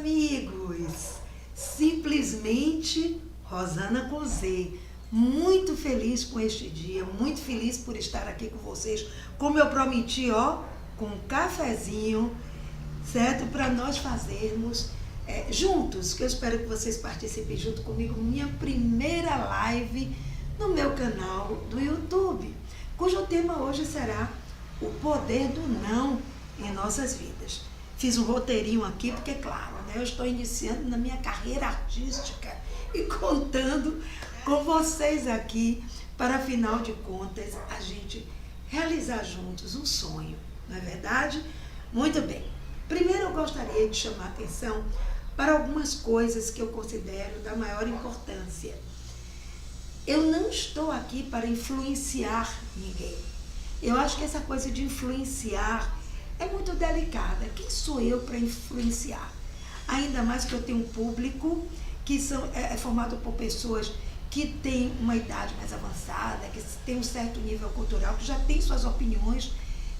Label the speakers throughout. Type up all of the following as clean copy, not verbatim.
Speaker 1: amigos! Simplesmente Rosana com Z. Muito feliz com este dia, muito feliz por estar aqui com vocês, como eu prometi, com um cafezinho, certo? Para nós fazermos juntos, que eu espero que vocês participem junto comigo, minha primeira live no meu canal do YouTube, cujo tema hoje será o poder do não em nossas vidas. Fiz um roteirinho aqui porque, claro, eu estou iniciando na minha carreira artística e contando com vocês aqui para, afinal de contas, a gente realizar juntos um sonho, não é verdade? Muito bem. Primeiro eu gostaria de chamar a atenção para algumas coisas que eu considero da maior importância. Eu não estou aqui para influenciar ninguém. Eu acho que essa coisa de influenciar é muito delicada. Quem sou eu para influenciar? Ainda mais que eu tenho um público que é formado por pessoas que têm uma idade mais avançada, que tem um certo nível cultural, que já tem suas opiniões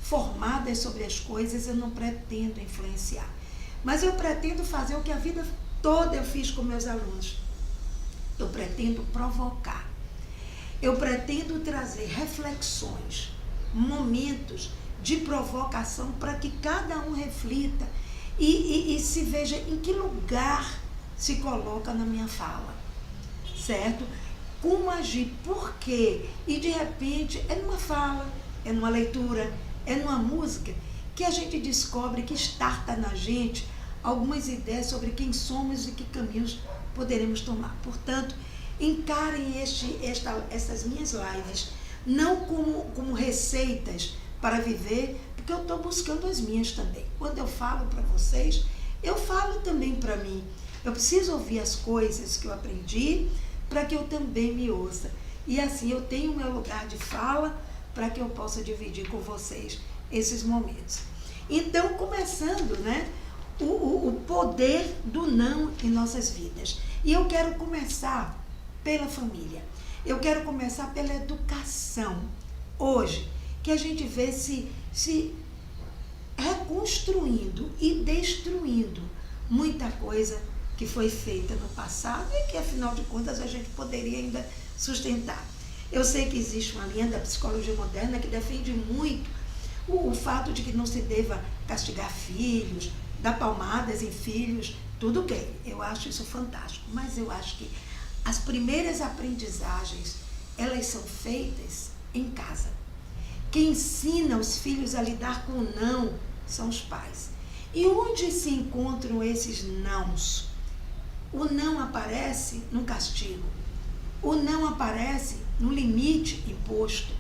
Speaker 1: formadas sobre as coisas. Eu não pretendo influenciar. Mas eu pretendo fazer o que a vida toda eu fiz com meus alunos. Eu pretendo provocar. Eu pretendo trazer reflexões, momentos de provocação para que cada um reflita e se veja em que lugar se coloca na minha fala, certo? Como agir, por quê? E de repente é numa fala, é numa leitura, é numa música que a gente descobre, que starta na gente algumas ideias sobre quem somos e que caminhos poderemos tomar. Portanto, encarem essas minhas lives não como receitas para viver, porque eu estou buscando as minhas também. Quando eu falo para vocês, eu falo também para mim. Eu preciso ouvir as coisas que eu aprendi para que eu também me ouça. E assim eu tenho o meu lugar de fala para que eu possa dividir com vocês esses momentos. Então, começando, o poder do não em nossas vidas. E eu quero começar pela família. Eu quero começar pela educação. Hoje, que a gente vê se reconstruindo e destruindo muita coisa que foi feita no passado e que, afinal de contas, a gente poderia ainda sustentar. Eu sei que existe uma linha da psicologia moderna que defende muito o fato de que não se deva castigar filhos, dar palmadas em filhos, tudo bem, eu acho isso fantástico, mas eu acho que as primeiras aprendizagens, elas são feitas em casa. Quem ensina os filhos a lidar com o não são os pais. E onde se encontram esses nãos? O não aparece no castigo. O não aparece no limite imposto.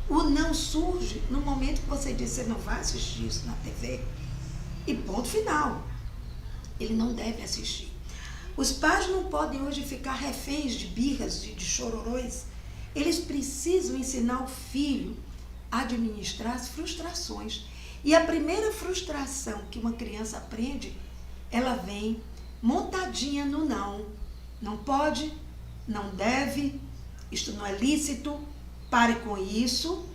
Speaker 1: O não surge no momento que você diz, você não vai assistir isso na TV. E ponto final. Ele não deve assistir. Os pais não podem hoje ficar reféns de birras, de chororões. Eles precisam ensinar o filho a administrar as frustrações. E a primeira frustração que uma criança aprende, ela vem montadinha no não. Não pode, não deve, isto não é lícito, pare com isso.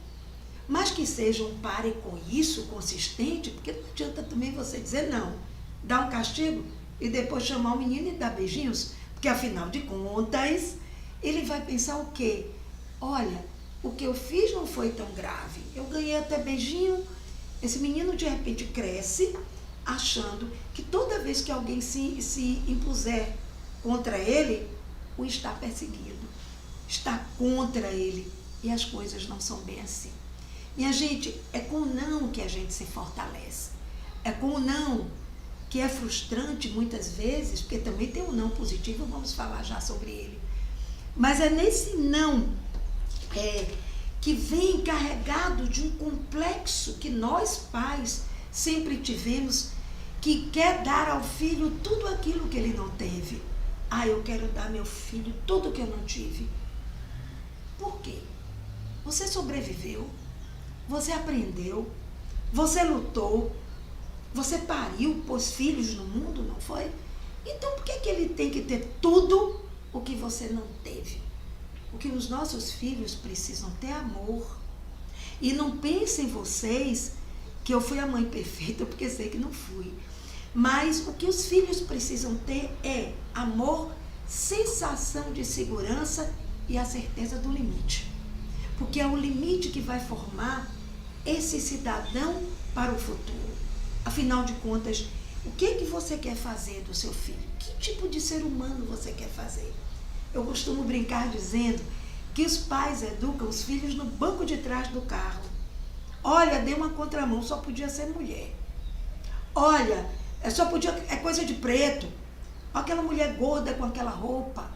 Speaker 1: Mas que seja um pare com isso consistente, porque não adianta também você dizer não. Dá um castigo e depois chamar o menino e dar beijinhos, porque afinal de contas, ele vai pensar o quê? Olha, o que eu fiz não foi tão grave, eu ganhei até beijinho. Esse menino de repente cresce achando que toda vez que alguém se impuser contra ele, o está perseguindo, está contra ele, e as coisas não são bem assim. Minha gente, é com o não que a gente se fortalece, é com o não que é frustrante muitas vezes, porque também tem um não positivo, vamos falar já sobre ele. Mas é nesse não que vem carregado de um complexo que nós pais sempre tivemos, que quer dar ao filho tudo aquilo que ele não teve. Eu quero dar ao meu filho tudo que eu não tive. Por quê? Você sobreviveu, você aprendeu, você lutou, você pariu, pôs filhos no mundo, não foi? Então por que ele tem que ter tudo o que você não teve? Porque os nossos filhos precisam ter amor. E não pensem vocês que eu fui a mãe perfeita, porque sei que não fui. Mas o que os filhos precisam ter é amor, sensação de segurança e a certeza do limite. Porque é o limite que vai formar esse cidadão para o futuro. Afinal de contas, o que você quer fazer do seu filho? Que tipo de ser humano você quer fazer? Eu costumo brincar dizendo que os pais educam os filhos no banco de trás do carro. Olha, deu uma contramão, só podia ser mulher. Olha, é coisa de preto. Aquela mulher gorda com aquela roupa.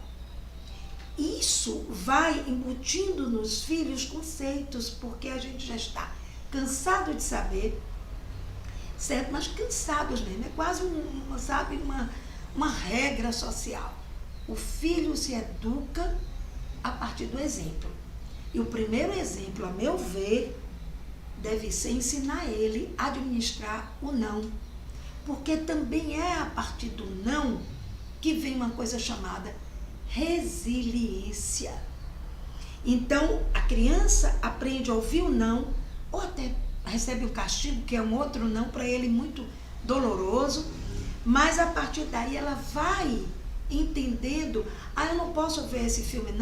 Speaker 1: Isso vai embutindo nos filhos conceitos, porque a gente já está cansado de saber, certo? Mas cansados mesmo, é quase uma regra social. O filho se educa a partir do exemplo. E o primeiro exemplo, a meu ver, deve ser ensinar ele a administrar o não. Porque também é a partir do não que vem uma coisa chamada resiliência. Então, a criança aprende a ouvir o não, ou até recebe o castigo, que é um outro não para ele muito doloroso, mas a partir daí ela vai entendendo, eu não posso ver esse filme,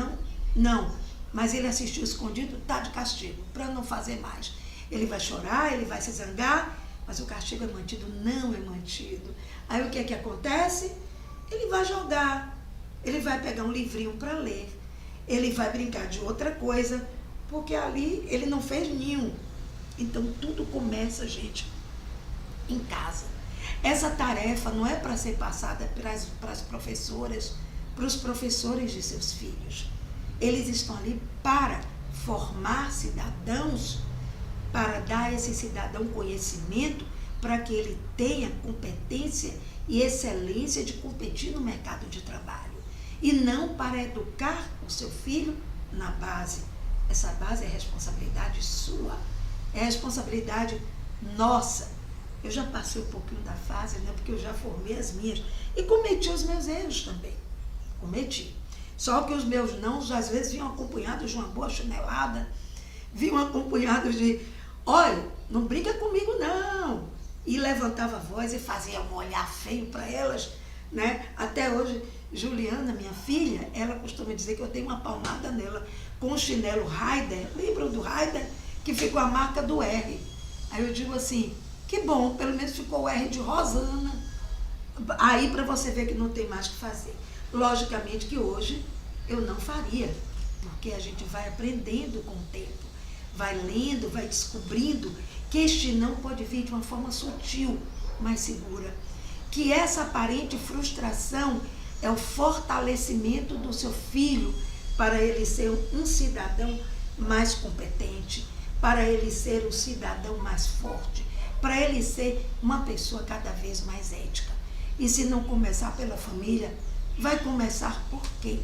Speaker 1: não, mas ele assistiu escondido, tá de castigo, para não fazer mais. Ele vai chorar, ele vai se zangar, mas o castigo é mantido, não é mantido. Aí o que é que acontece? Ele vai jogar, ele vai pegar um livrinho para ler, ele vai brincar de outra coisa, porque ali ele não fez nenhum. Então tudo começa, gente, em casa. Essa tarefa não é para ser passada para as professoras, para os professores de seus filhos. Eles estão ali para formar cidadãos, para dar a esse cidadão conhecimento, para que ele tenha competência e excelência de competir no mercado de trabalho. E não para educar o seu filho na base. Essa base é responsabilidade sua, é responsabilidade nossa. Eu já passei um pouquinho da fase, né, porque eu já formei as minhas e cometi os meus erros também. Cometi. Só que os meus não, às vezes, vinham acompanhados de uma boa chinelada, vinham acompanhados de, olha, não briga comigo não. E levantava a voz e fazia um olhar feio para elas, né? Até hoje, Juliana, minha filha, ela costuma dizer que eu tenho uma palmada nela com o chinelo Raider. Lembram do Raider? Que ficou a marca do R. Aí eu digo assim, que bom, pelo menos ficou o R de Rosana. Aí para você ver que não tem mais o que fazer. Logicamente que hoje eu não faria, porque a gente vai aprendendo com o tempo, vai lendo, vai descobrindo que este não pode vir de uma forma sutil, mas segura. Que essa aparente frustração é o fortalecimento do seu filho para ele ser um cidadão mais competente, para ele ser um cidadão mais forte, para ele ser uma pessoa cada vez mais ética. E se não começar pela família, vai começar por quê?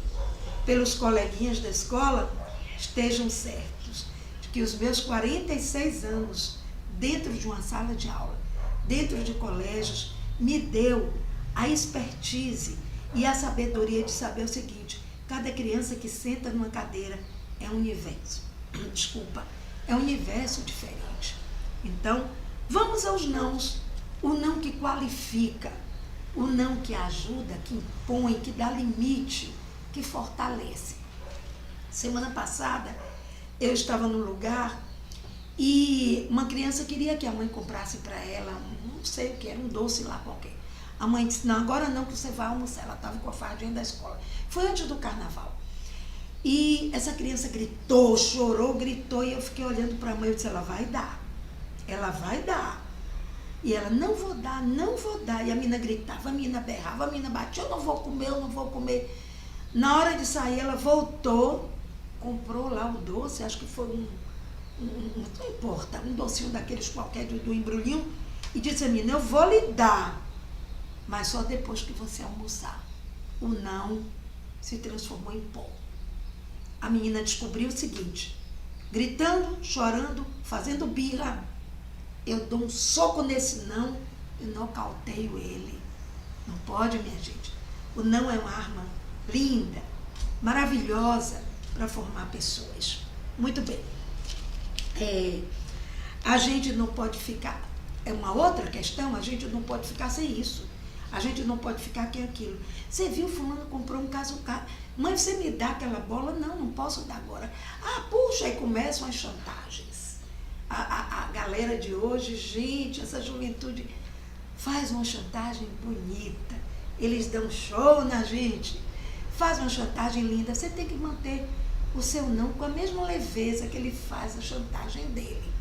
Speaker 1: Pelos coleguinhas da escola? Estejam certos de que os meus 46 anos dentro de uma sala de aula, dentro de colégios, me deu a expertise e a sabedoria de saber o seguinte: cada criança que senta numa cadeira é um universo. É um universo diferente. Então, vamos aos nãos. O não que qualifica, o não que ajuda, que impõe, que dá limite, que fortalece. Semana passada, eu estava num lugar e uma criança queria que a mãe comprasse para ela, não sei o que, era um doce lá qualquer. A mãe disse, não, agora não, que você vai almoçar. Ela estava com a fardinha da escola. Foi antes do carnaval. E essa criança gritou, chorou, gritou, e eu fiquei olhando para a mãe e disse, ela vai dar. Ela vai dar. E ela, não vou dar, não vou dar. E a menina gritava, a menina berrava, a menina batia, eu não vou comer, eu não vou comer. Na hora de sair, ela voltou, comprou lá o doce, acho que foi não importa, um docinho daqueles qualquer do embrulhinho, e disse a menina, eu vou lhe dar, mas só depois que você almoçar. O não se transformou em pó. A menina descobriu o seguinte, gritando, chorando, fazendo birra, eu dou um soco nesse não e nocauteio ele. Não pode, minha gente. O não é uma arma linda, maravilhosa para formar pessoas. Muito bem. A gente não pode ficar é uma outra questão, a gente não pode ficar sem isso. A gente não pode ficar sem aquilo. Você viu, fulano comprou um carro. Mãe, você me dá aquela bola? Não, não posso dar agora. Ah, puxa, aí começam as chantagens. A galera de hoje, gente, essa juventude faz uma chantagem bonita. Eles dão show na gente. Faz uma chantagem linda. Você tem que manter o seu não com a mesma leveza que ele faz a chantagem dele.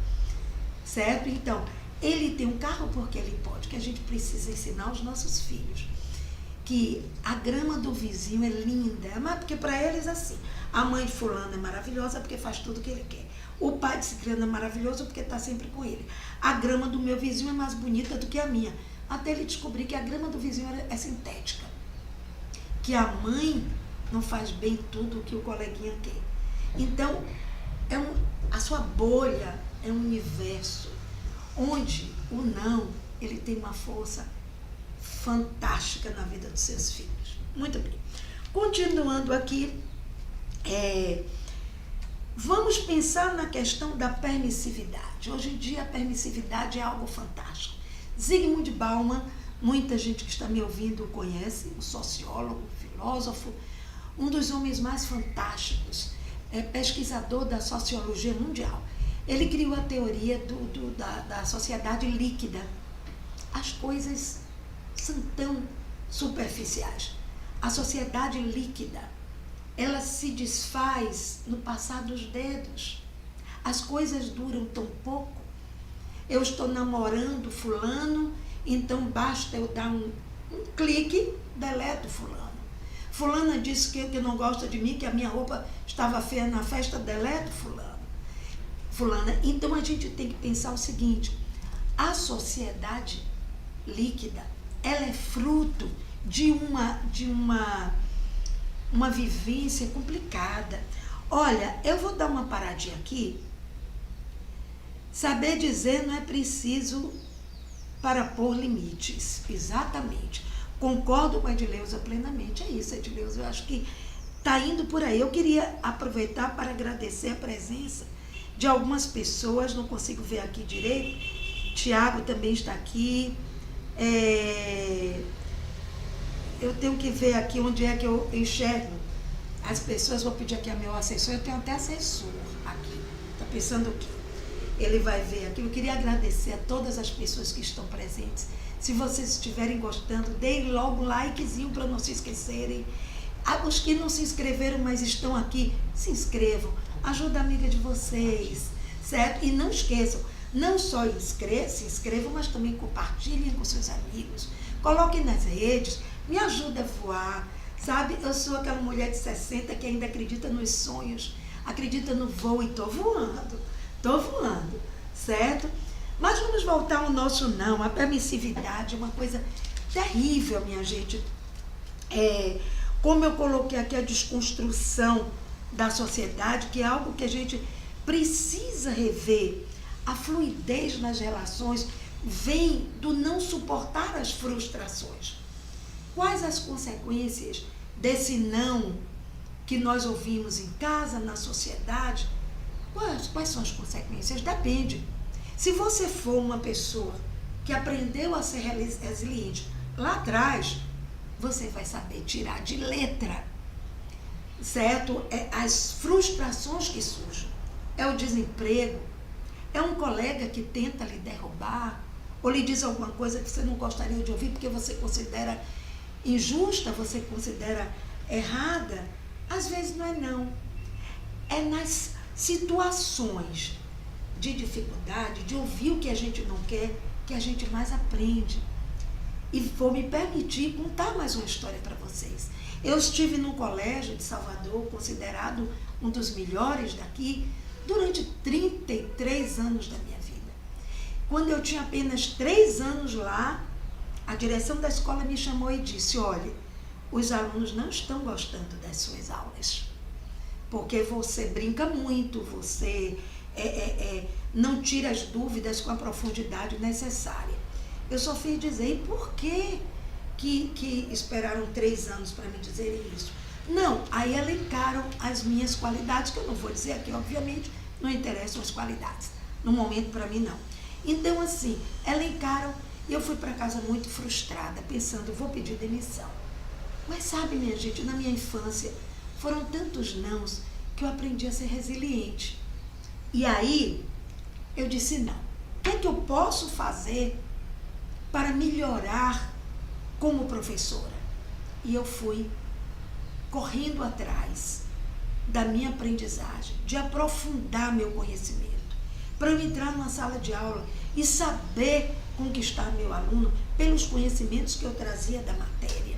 Speaker 1: Certo? Então, ele tem um carro porque ele pode, que a gente precisa ensinar aos nossos filhos que a grama do vizinho é linda, mas porque para eles assim, a mãe de fulano é maravilhosa porque faz tudo o que ele quer. O pai de ciclano é maravilhoso porque está sempre com ele. A grama do meu vizinho é mais bonita do que a minha. Até ele descobrir que a grama do vizinho é sintética. Que a mãe não faz bem tudo o que o coleguinha quer. Então, a sua bolha é um universo onde o não, ele tem uma força fantástica na vida dos seus filhos. Muito bem. Continuando aqui, vamos pensar na questão da permissividade. Hoje em dia a permissividade é algo fantástico. Zygmunt Bauman, muita gente que está me ouvindo conhece, um sociólogo, filósofo, um dos homens mais fantásticos, pesquisador da sociologia mundial. Ele criou a teoria da sociedade líquida. As coisas são tão superficiais. A sociedade líquida, ela se desfaz no passar dos dedos. As coisas duram tão pouco. Eu estou namorando fulano, então basta eu dar um clique, deleto fulano. Fulana disse que não gosta de mim, que a minha roupa estava feia na festa, deleto fulana. Então a gente tem que pensar o seguinte, a sociedade líquida, ela é fruto de uma vivência complicada. Olha, eu vou dar uma paradinha aqui. Saber dizer não é preciso para pôr limites. Exatamente. Concordo com a Edileuza plenamente. É isso, Edileuza. Eu acho que está indo por aí. Eu queria aproveitar para agradecer a presença de algumas pessoas. Não consigo ver aqui direito. Tiago também está aqui. Eu tenho que ver aqui onde é que eu enxergo as pessoas. Vou pedir aqui a meu assessor. Eu tenho até assessor aqui. Está pensando o quê? Ele vai ver aqui. Eu queria agradecer a todas as pessoas que estão presentes. Se vocês estiverem gostando, deem logo um likezinho para não se esquecerem. Os que não se inscreveram, mas estão aqui, se inscrevam. Ajuda a amiga de vocês, certo? E não esqueçam, não só se inscrevam, mas também compartilhem com seus amigos. Coloquem nas redes, me ajuda a voar, sabe? Eu sou aquela mulher de 60 que ainda acredita nos sonhos, acredita no voo e estou voando, certo? Mas vamos voltar ao nosso não. A permissividade é uma coisa terrível, minha gente. Como eu coloquei aqui, a desconstrução da sociedade, que é algo que a gente precisa rever. A fluidez nas relações vem do não suportar as frustrações. Quais as consequências desse não que nós ouvimos em casa, na sociedade? Quais são as consequências? Depende. Se você for uma pessoa que aprendeu a ser resiliente lá atrás, você vai saber tirar de letra, certo? As frustrações que surgem. É o desemprego, é um colega que tenta lhe derrubar, ou lhe diz alguma coisa que você não gostaria de ouvir porque você considera injusta, você considera errada. Às vezes não é não. É nas situações de dificuldade, de ouvir o que a gente não quer, que a gente mais aprende. E vou me permitir contar mais uma história para vocês. Eu estive num colégio de Salvador, considerado um dos melhores daqui, durante 33 anos da minha vida. Quando eu tinha apenas 3 anos lá, a direção da escola me chamou e disse, olha, os alunos não estão gostando das suas aulas, porque você brinca muito, você não tira as dúvidas com a profundidade necessária. Eu só fiz dizer, e por que esperaram 3 anos para me dizerem isso? Não, aí elencaram as minhas qualidades, que eu não vou dizer aqui, obviamente, não interessam as qualidades. No momento, para mim, não. Então, assim, elencaram e eu fui para casa muito frustrada, pensando, vou pedir demissão. Mas sabe, minha gente, na minha infância, foram tantos nãos que eu aprendi a ser resiliente. E aí, eu disse não. O que é que eu posso fazer para melhorar como professora? E eu fui correndo atrás da minha aprendizagem, de aprofundar meu conhecimento, para eu entrar numa sala de aula e saber conquistar meu aluno pelos conhecimentos que eu trazia da matéria.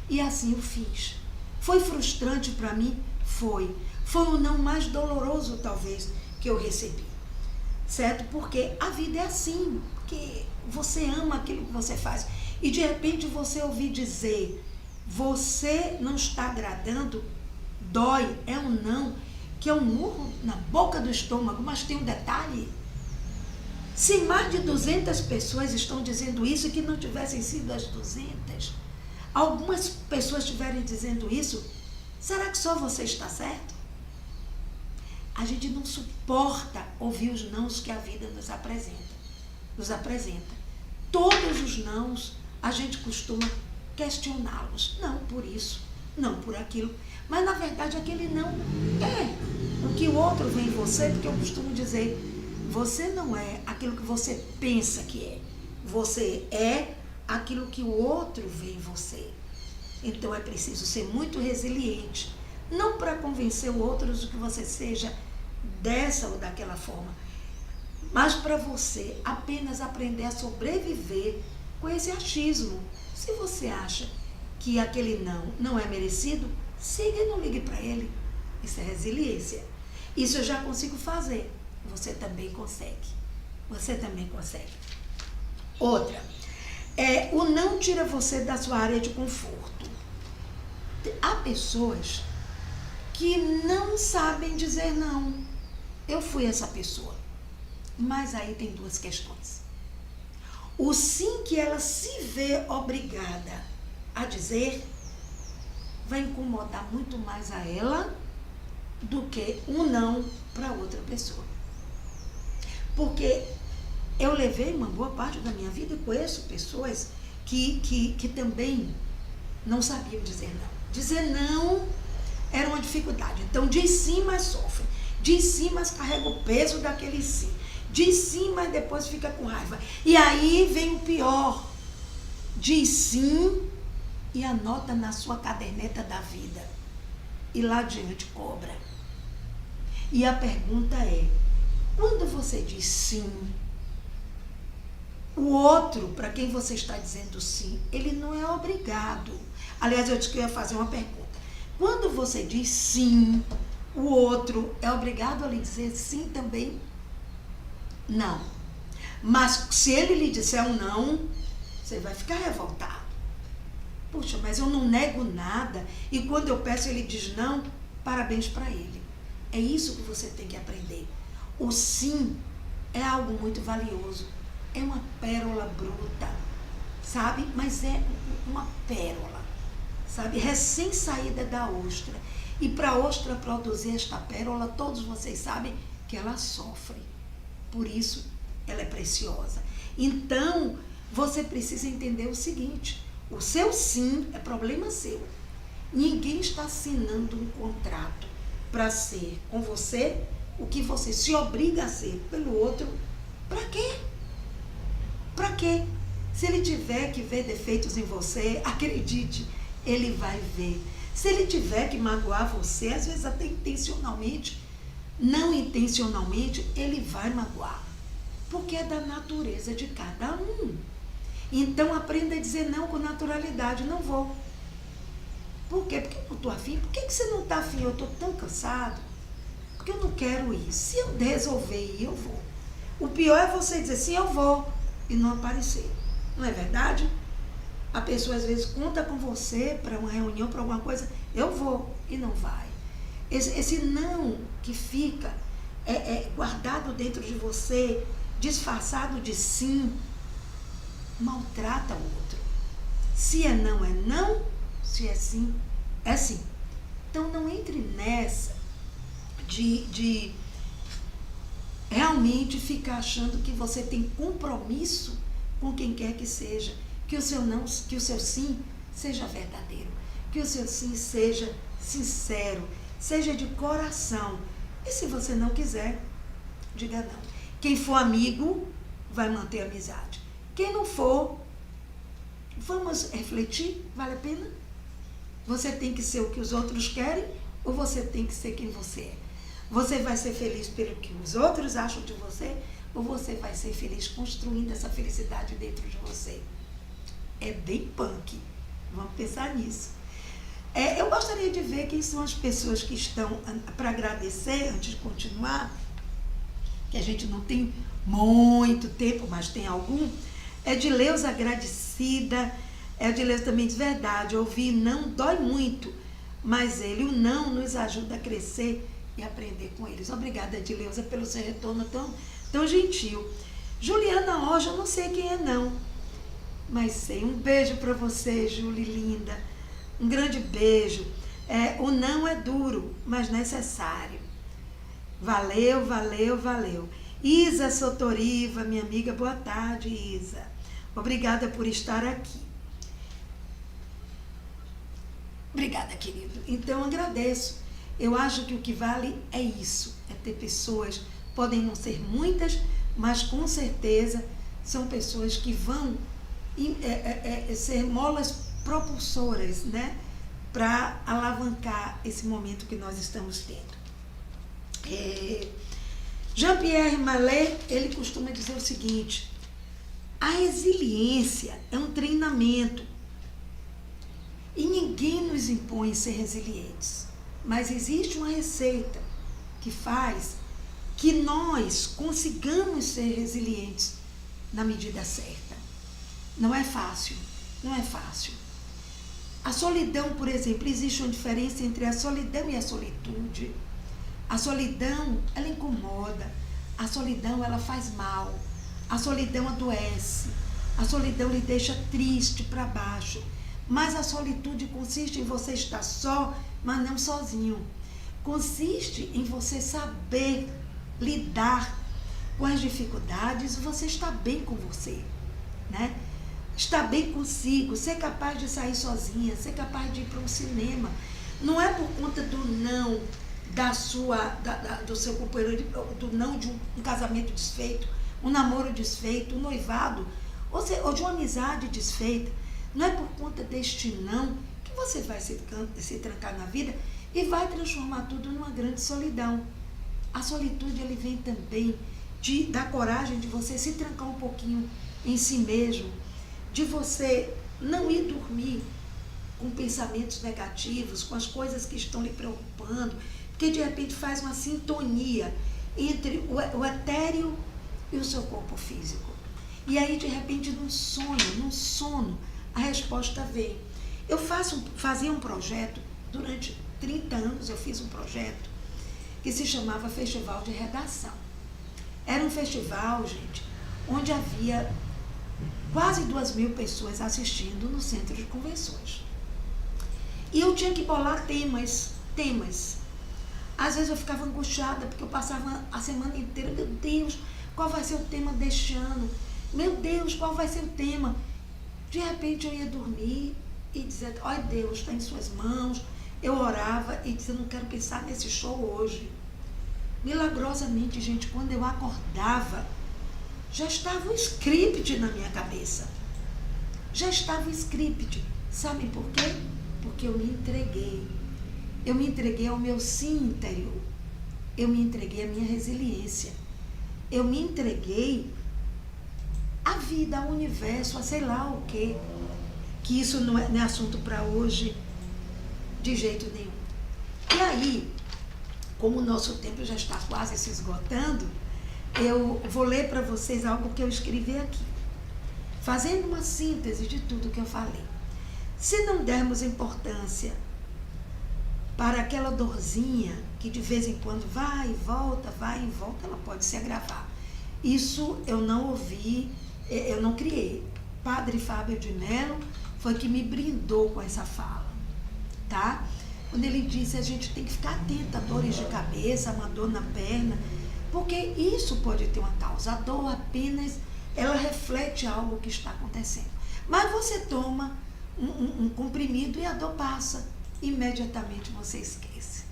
Speaker 1: E assim eu fiz. Foi frustrante para mim? Foi. Foi o não mais doloroso, talvez, que eu recebi. Certo? Porque a vida é assim, que você ama aquilo que você faz. E de repente você ouvir dizer, você não está agradando, dói, é um não, que é um murro na boca do estômago, mas tem um detalhe. Se mais de 200 pessoas estão dizendo isso e que não tivessem sido as 200, algumas pessoas estiverem dizendo isso, será que só você está certo? A gente não suporta ouvir os nãos que a vida nos apresenta. Todos os nãos a gente costuma questioná-los. Não por isso, não por aquilo. Mas na verdade aquele não é o que o outro vê em você, porque eu costumo dizer, você não é aquilo que você pensa que é. Você é aquilo que o outro vê em você. Então é preciso ser muito resiliente. Não para convencer o outro de que você seja dessa ou daquela forma, mas para você apenas aprender a sobreviver com esse achismo. Se você acha que aquele não é merecido, siga e não ligue para ele. Isso é resiliência. Isso eu já consigo fazer. Você também consegue. Você também consegue. Outra, o não tira você da sua área de conforto. Há pessoas que não sabem dizer não. Eu fui essa pessoa. Mas aí tem duas questões. O sim que ela se vê obrigada a dizer vai incomodar muito mais a ela do que um não para outra pessoa. Porque eu levei uma boa parte da minha vida e conheço pessoas que também não sabiam dizer não. Dizer não era uma dificuldade. Então, diz sim, mas sofre. Diz sim, mas carrega o peso daquele sim. Diz sim, mas depois fica com raiva. E aí vem o pior. Diz sim e anota na sua caderneta da vida. E lá adiante cobra. E a pergunta é, quando você diz sim, o outro, para quem você está dizendo sim, ele não é obrigado. Aliás, eu disse que eu ia fazer uma pergunta. Quando você diz sim, o outro é obrigado a lhe dizer sim também? Não. Mas se ele lhe disser um não, você vai ficar revoltado. Puxa, mas eu não nego nada. E quando eu peço ele diz não, parabéns para ele. É isso que você tem que aprender. O sim é algo muito valioso. É uma pérola bruta, sabe? Mas é uma pérola, sabe? Recém-saída da ostra. E para a ostra produzir esta pérola, todos vocês sabem que ela sofre. Por isso, ela é preciosa. Então, você precisa entender o seguinte, o seu sim é problema seu. Ninguém está assinando um contrato para ser com você o que você se obriga a ser pelo outro. Para quê? Para quê? Se ele tiver que ver defeitos em você, acredite, ele vai ver. Se ele tiver que magoar você, às vezes até intencionalmente, não intencionalmente, ele vai magoar. Porque é da natureza de cada um. Então aprenda a dizer não com naturalidade. Não vou. Por quê? Porque eu não estou afim. Por que você não está afim? Eu estou tão cansado. Porque eu não quero ir. Se eu resolver ir, eu vou. O pior é você dizer sim, eu vou, e não aparecer. Não é verdade? A pessoa às vezes conta com você para uma reunião, para alguma coisa, eu vou, e não vai. Esse não que fica guardado dentro de você, disfarçado de sim, maltrata o outro. Se é não, se é sim, é sim. Então não entre nessa de realmente fica achando que você tem compromisso com quem quer que seja, que o seu não, que o seu sim seja verdadeiro, que o seu sim seja sincero, seja de coração. E se você não quiser, diga não. Quem for amigo vai manter a amizade. Quem não for, vamos refletir, vale a pena? Você tem que ser o que os outros querem ou você tem que ser quem você é? Você vai ser feliz pelo que os outros acham de você ou você vai ser feliz construindo essa felicidade dentro de você? É bem punk. Vamos pensar nisso. Eu gostaria de ver quem são as pessoas que estão, para agradecer, antes de continuar, que a gente não tem muito tempo, mas tem algum. Edileuza agradecida. Edileuza também diz verdade, ouvir não dói muito, mas o não nos ajuda a crescer e aprender com eles. Obrigada, Edileuza, pelo seu retorno tão gentil. Juliana Rocha, eu não sei quem é não, mas sei. Um beijo para você, Júlia linda. Um grande beijo. O não é duro, mas necessário. Valeu, valeu, valeu. Isa Sotoriva, minha amiga, boa tarde, Isa. Obrigada por estar aqui. Obrigada, querido. Então, agradeço. Eu acho que o que vale é isso, é ter pessoas, podem não ser muitas, mas com certeza são pessoas que vão ser molas propulsoras, né, para alavancar esse momento que nós estamos tendo. Jean-Pierre Mallet, ele costuma dizer o seguinte: a resiliência é um treinamento e ninguém nos impõe ser resilientes, mas existe uma receita que faz que nós consigamos ser resilientes na medida certa. Não é fácil, não é fácil. A solidão, por exemplo, existe uma diferença entre a solidão e a solitude. A solidão, ela incomoda. A solidão, ela faz mal. A solidão adoece. A solidão lhe deixa triste, para baixo. Mas a solitude consiste em você estar só, mas não sozinho. Consiste em você saber lidar com as dificuldades, você está bem com você, né? Estar bem consigo, ser capaz de sair sozinha, ser capaz de ir para um cinema. Não é por conta do não do seu companheiro, do não de um casamento desfeito, um namoro desfeito, um noivado, ou de uma amizade desfeita. Não é por conta deste não que você vai se trancar na vida e vai transformar tudo numa grande solidão. A solitude, ele vem também da coragem de você se trancar um pouquinho em si mesmo, de você não ir dormir com pensamentos negativos, com as coisas que estão lhe preocupando, porque de repente faz uma sintonia entre o etéreo e o seu corpo físico. E aí, de repente, num sono, a resposta vem. Eu fazia um projeto, durante 30 anos eu fiz um projeto que se chamava Festival de Redação. Era um festival, gente, onde havia quase 2.000 pessoas assistindo no centro de convenções. E eu tinha que bolar temas. Às vezes eu ficava angustiada, porque eu passava a semana inteira, meu Deus, qual vai ser o tema deste ano? Meu Deus, qual vai ser o tema? De repente eu ia dormir e dizer, olha, Deus, está em suas mãos. Eu orava e dizia, não quero pensar nesse show hoje. Milagrosamente, gente, quando eu acordava, já estava um script na minha cabeça. Já estava um script. Sabem por quê? Porque eu me entreguei. Eu me entreguei ao meu sim interior. Eu me entreguei à minha resiliência. Eu me entreguei à vida, ao universo, a sei lá o quê. Que isso não é assunto para hoje de jeito nenhum. E aí, como o nosso tempo já está quase se esgotando, eu vou ler para vocês algo que eu escrevi aqui, fazendo uma síntese de tudo que eu falei. Se não dermos importância para aquela dorzinha que de vez em quando vai e volta, ela pode se agravar. Isso eu não ouvi, eu não criei. Padre Fábio de Mello foi que me brindou com essa fala, tá? Quando ele disse, a gente tem que ficar atenta a dores de cabeça, uma dor na perna, Porque isso pode ter uma causa. A dor apenas, ela reflete algo que está acontecendo. Mas você toma um comprimido e a dor passa. Imediatamente você esquece.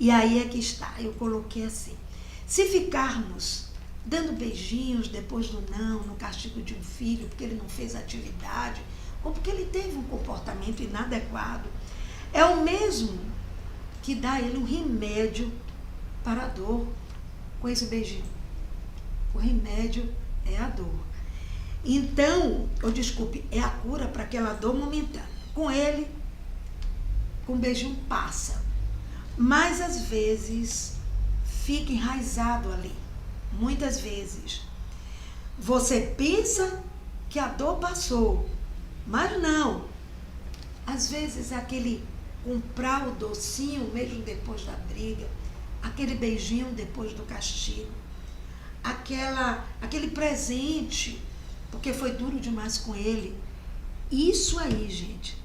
Speaker 1: E aí é que está, eu coloquei assim. Se ficarmos dando beijinhos depois do não, no castigo de um filho, porque ele não fez atividade, ou porque ele teve um comportamento inadequado, é o mesmo que dá a ele um remédio para a dor com esse beijinho. O remédio é a dor. Então, é a cura para aquela dor momentânea. Com ele, com o beijinho passa. Mas às vezes fica enraizado ali. Muitas vezes. Você pensa que a dor passou, mas não. Às vezes aquele comprar o docinho mesmo depois da briga, aquele beijinho depois do castigo, aquele presente, porque foi duro demais com ele. Isso aí, gente,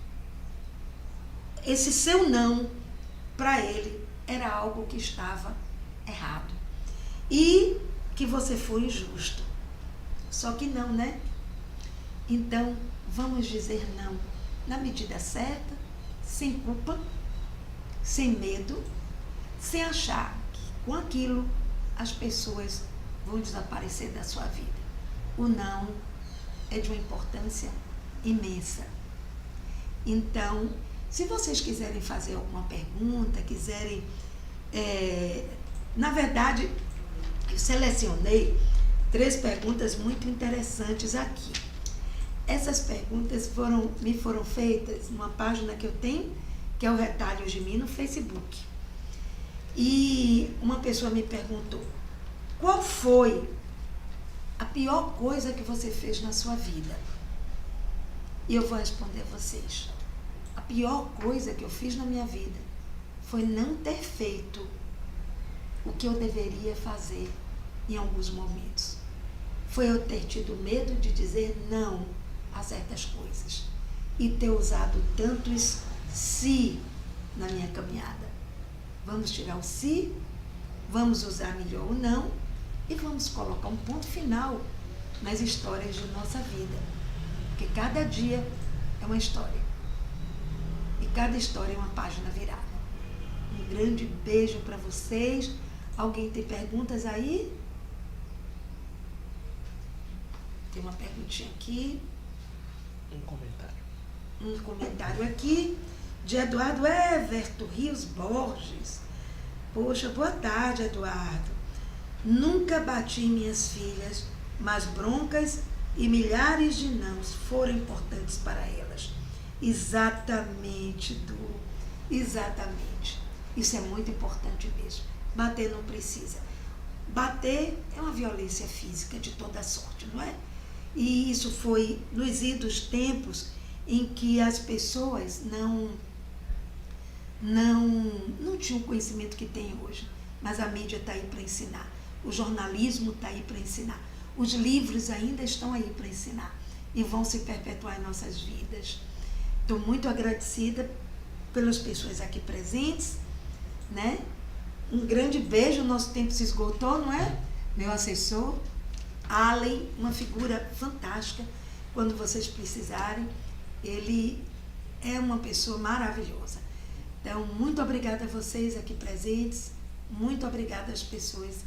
Speaker 1: esse seu não para ele era algo que estava errado e que você foi injusto. Só que não, né? Então, vamos dizer não na medida certa, sem culpa, sem medo, sem achar que com aquilo as pessoas vão desaparecer da sua vida. O não é de uma importância imensa. Então, se vocês quiserem fazer alguma pergunta, quiserem... na verdade, eu selecionei 3 perguntas muito interessantes aqui. Essas perguntas me foram feitas numa página que eu tenho, que é o Retalhos de Mim, no Facebook. E uma pessoa me perguntou, qual foi a pior coisa que você fez na sua vida? E eu vou responder a vocês. A pior coisa que eu fiz na minha vida foi não ter feito o que eu deveria fazer em alguns momentos. Foi eu ter tido medo de dizer não a certas coisas e ter usado tantos se na minha caminhada. Vamos tirar o se, vamos usar melhor o não e vamos colocar um ponto final nas histórias de nossa vida. Porque cada dia é uma história. E cada história é uma página virada. Um grande beijo para vocês. Alguém tem perguntas aí? Tem uma perguntinha aqui. Um comentário aqui de Eduardo Everton Rios Borges. Poxa, boa tarde, Eduardo. Nunca bati em minhas filhas, mas broncas e milhares de nãos foram importantes para elas. Exatamente, Du. Exatamente. Isso é muito importante mesmo. Bater não precisa. Bater é uma violência física de toda sorte, não é? E isso foi nos idos tempos em que as pessoas não tinham o conhecimento que tem hoje. Mas a mídia está aí para ensinar. O jornalismo está aí para ensinar. Os livros ainda estão aí para ensinar. E vão se perpetuar em nossas vidas. Estou muito agradecida pelas pessoas aqui presentes, né? Um grande beijo, nosso tempo se esgotou, não é? Meu assessor, Allen, uma figura fantástica, quando vocês precisarem, ele é uma pessoa maravilhosa. Então, muito obrigada a vocês aqui presentes, muito obrigada às pessoas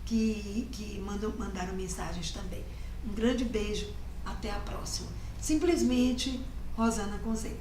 Speaker 1: que mandaram mensagens também. Um grande beijo, até a próxima. Simplesmente, Rosana com Z.